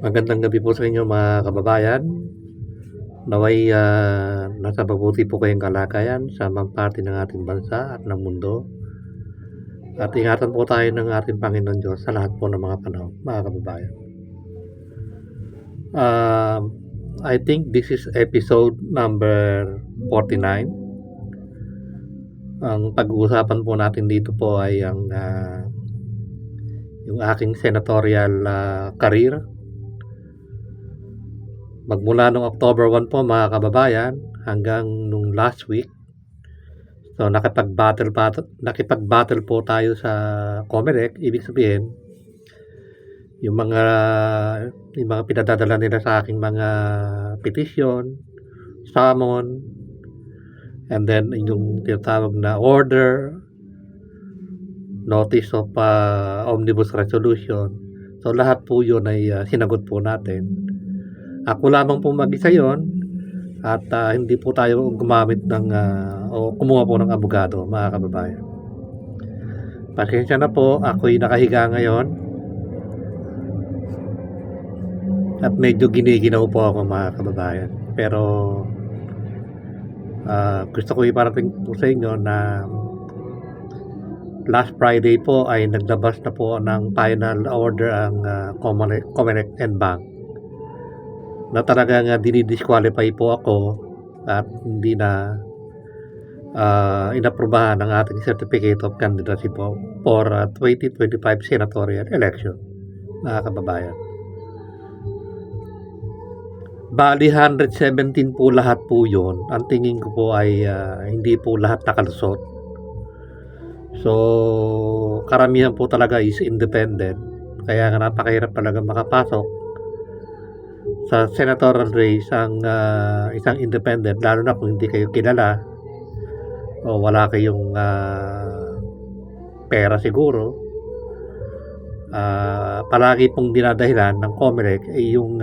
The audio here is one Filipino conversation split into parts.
Magandang gabi po sa inyo mga kababayan. Naway nasa mabuti po kayong kalagayan sa mga parte ng ating bansa at ng mundo. At ingatan po tayo ng ating Panginoon Diyos sa lahat po ng mga panahon, mga kababayan. I think this is episode number 49. Ang pag-uusapan po natin dito po ay yung aking senatorial career. Magmula nung October 1 po mga kababayan hanggang nung last week. So nakipag-battle po tayo sa COMELEC. Ibig sabihin, yung mga pinadadala nila sa aking mga petition, summon, and then yung tinatawag na order, notice of omnibus resolution. So lahat po yun ay sinagot po natin. Ako lamang po mag-isa yon at hindi po tayo gumamit ng o kumuha po ng abogado, mga kababayan. Pasensya na po, ako'y nakahiga ngayon at medyo giniginaw po ako, mga kababayan. Pero gusto ko iparating po sa inyo na last Friday po ay naglabas na po ng final order ang COMELEC and Bank na talagang dinidisqualify po ako at hindi na inaprubahan ang ating certificate of candidacy po for 2025 senatorial election, mga kababayan. Bali 117 po lahat po yun. Ang tingin ko po ay hindi po lahat nakalusot. So karamihan po talaga is independent, kaya nga napakahirap talaga makapasok sa senatorial race ang isang independent, lalo na kung hindi kayo kilala o wala kayong pera siguro. Palagi pong dinadahilan ng COMELEC ay yung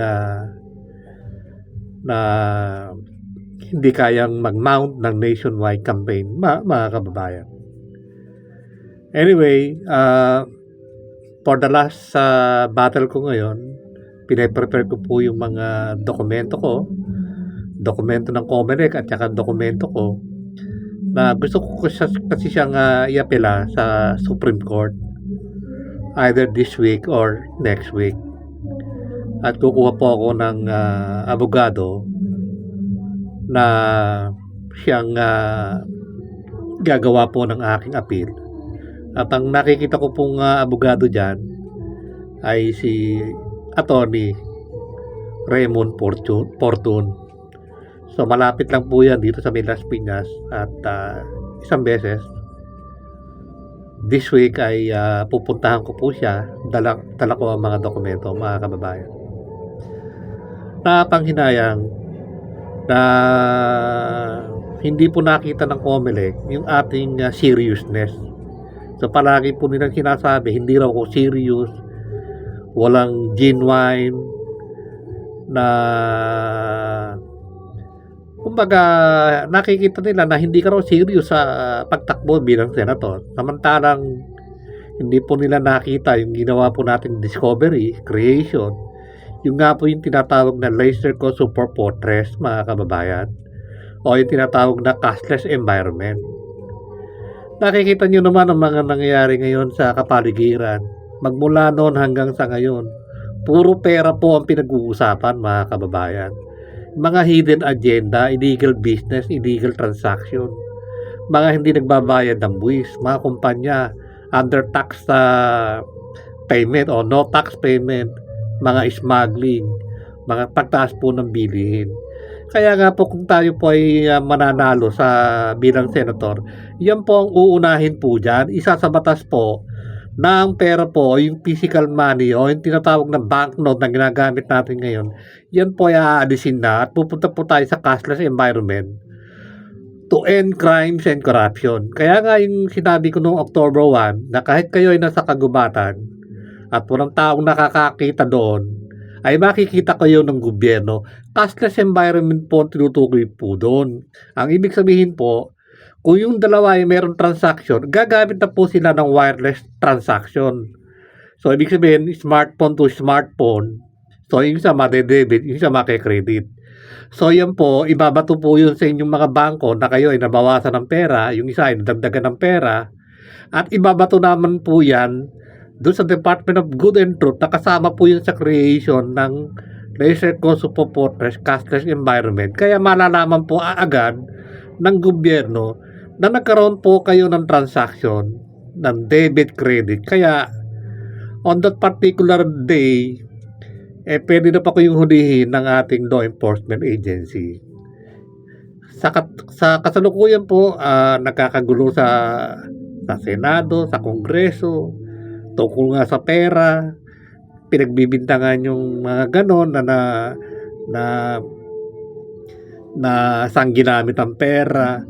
na hindi kayang mag-mount ng nationwide campaign, mga kababayan. Anyway, for the last battle ko ngayon, pinaprepare ko po yung mga dokumento ng COMELEC at saka dokumento ko na gusto ko kasi siyang iapela sa Supreme Court either this week or next week. At kukuha po ako ng abogado na siyang gagawa po ng aking appeal. At ang nakikita ko pong abogado dyan ay si Attorney Raymond Fortun. So malapit lang po yan dito sa Las Piñas at isang beses this week ay pupuntahan ko po siya, dala ko ang mga dokumento, mga kababayan. Napanghinayang na hindi po nakita ng COMELEC yung ating seriousness. So palagi po nilang sinasabi, hindi raw ako serious, walang genuine na kumbaga nakikita nila na hindi ka raw serious sa pagtakbo bilang senator. Samantalang hindi po nila nakita yung ginawa po nating discovery, creation, yung nga po yung tinatawag na laser co super fortress, mga kababayan, o yung tinatawag na cashless environment. Nakikita nyo naman ang mga nangyayari ngayon sa kapaligiran. Magmula noon hanggang sa ngayon, puro pera po ang pinag-uusapan, mga kababayan. Mga hidden agenda, illegal business, illegal transaction, mga hindi nagbabayad ng buwis, mga kumpanya under tax payment o no tax payment, mga smuggling, mga pagtaas po ng bilihin. Kaya nga po kung tayo po ay mananalo sa bilang senator, yan po ang uunahin po dyan. Isa sa batas po na ang pera po, yung physical money o yung tinatawag na banknote na ginagamit natin ngayon, yan po ay aalisin na at pupunta po tayo sa cashless environment to end crimes and corruption. Kaya nga yung sinabi ko noong October 1 na kahit kayo ay nasa kagubatan at walang taong nakakakita doon, ay makikita kayo ng gobyerno. Cashless environment po ang tinutukoy po doon. Ang ibig sabihin po, kung yung dalawa ay mayroong transaction, gagamit na po sila ng wireless transaction. So, ibig sabihin, smartphone to smartphone, So, yung isa made-debit, yung isa make-credit. So, yan po, ibabato po yun sa inyong mga bangko na kayo ay nabawasan ng pera, yung isa ay nadagdagan ng pera, at ibabato naman po yan doon sa Department of Good and Truth na kasama po yun sa creation ng Leisure Cost Fortress Cashless Environment. Kaya malalaman po agad ng gobyerno na nagkaroon po kayo ng transaction ng debit credit. Kaya on that particular day, pwede na pa kayong hulihin ng ating law enforcement agency. Sa kasalukuyan po, nagkakagulo sa Senado, sa Kongreso, tungkol nga sa pera, pinagbibintangan yung mga ganon na saan ginamit ang pera.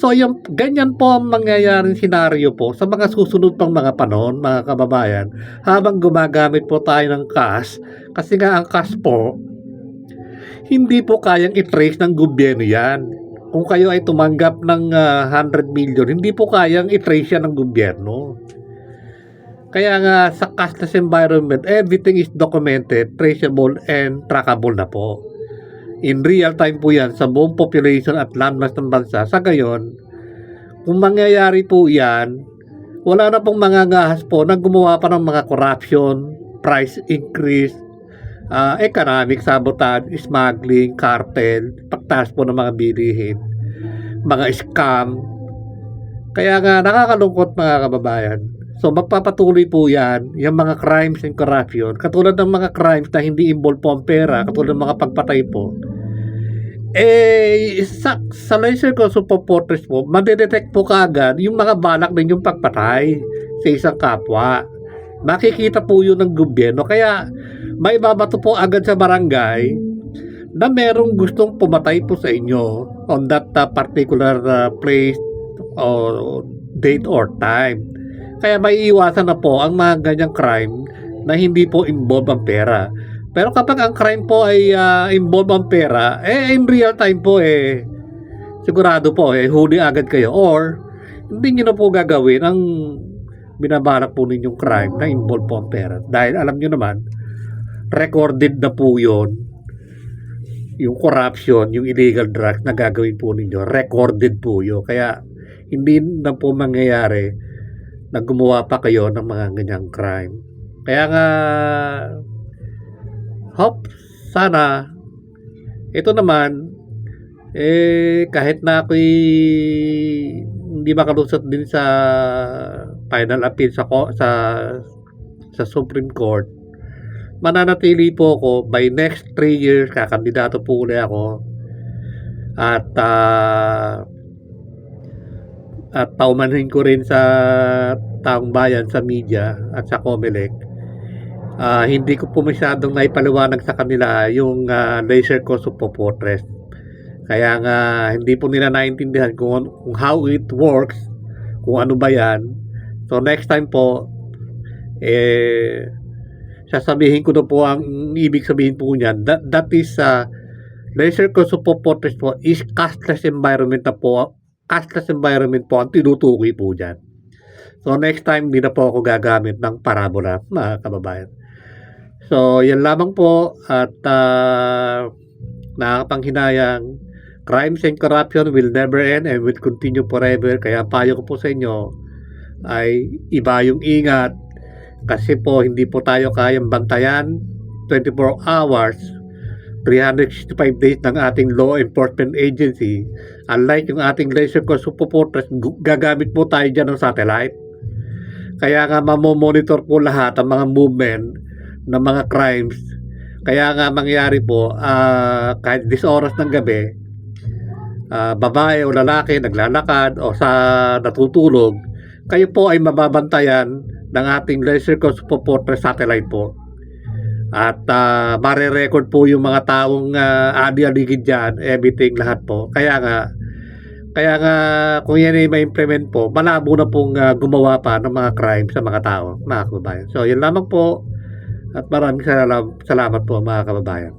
So, ganyan po ang mangyayaring senaryo po sa mga susunod pang mga panahon, mga kababayan, habang gumagamit po tayo ng cash. Kasi nga ang cash po, hindi po kayang i-trace ng gobyerno yan. Kung kayo ay tumanggap ng 100 million, hindi po kayang i-trace yan ng gobyerno. Kaya nga sa cashless environment, everything is documented, traceable, and trackable na po. In real time po yan sa buong population at landmass ng bansa. Sa gayon, kung mangyayari po yan, wala na pong mga ngahas po na gumawa pa ng mga corruption, price increase, economic sabotage, smuggling, cartel, pagtaas po ng mga bilihin, mga scam. Kaya nga nakakalungkot mga kababayan. So magpapatuloy po yan, yung mga crimes and corruption, katulad ng mga crimes na hindi involved po ang pera, katulad ng mga pagpatay po. Sa Leisure Cost Fortress po, madedetect po kaagad yung mga balak ninyong pagpatay sa isang kapwa. Makikita po yun ng gobyerno, kaya may babato po agad sa barangay na merong gustong pumatay po sa inyo on that particular place or date or time. Kaya may iwasan na po ang mga ganyang crime na hindi po involved ang pera. Pero kapag ang crime po ay involved ang pera, in real time po sigurado po huli agad kayo, or hindi nyo na po gagawin ang binabalak po ninyong crime na involved po ang pera. Dahil alam nyo naman, recorded na po yun. Yung corruption, yung illegal drugs na gagawin po ninyo, recorded po yun. Kaya hindi na po mangyayari na gumawa pa kayo ng mga ganyang crime. Kaya nga, hope, sana, ito naman, kahit na ako'y hindi makalusot din sa final appeal sa Supreme Court, mananatili po ako by next 3 years, kakandidato po ulit ako, at paumanhin ko rin sa taong bayan, sa media at sa COMELEC. Hindi ko po masyadong naipaliwanag sa kanila yung Leisure Cost Fortress. Kaya nga hindi po nila naintindihan kung how it works, kung ano ba yan. So next time po, sasabihin ko na po ang ibig sabihin po niyan. That is Leisure Cost Fortress po is cashless environment na po. Cashless environment po ang tinutukoy po dyan. So next time, hindi na po ako gagamit ng parabola, mga kababayan. So yan lamang po, at nakakapanghinayang, crimes and corruption will never end and will continue forever. Kaya payo ko po sa inyo ay iba yung ingat, kasi po hindi po tayo kayang bantayan 24 hours 365 days ng ating law enforcement agency. Unlike yung ating Leisure Cost Fortress, gagamit po tayo dyan ng satellite. Kaya nga mamomonitor po lahat ang mga movement ng mga crimes. Kaya nga mangyari po, kahit 10 oras ng gabi, babae o lalaki naglalakad o sa natutulog, kayo po ay mababantayan ng ating Leisure Cost Fortress satellite po. At mare-record po yung mga taong adi-aligid dyan, everything, lahat po. Kaya nga kung yan ay ma-implement po, malabo na pong gumawa pa ng mga crime sa mga tao, mga kababayan. So yan lamang po, at maraming salamat po mga kababayan.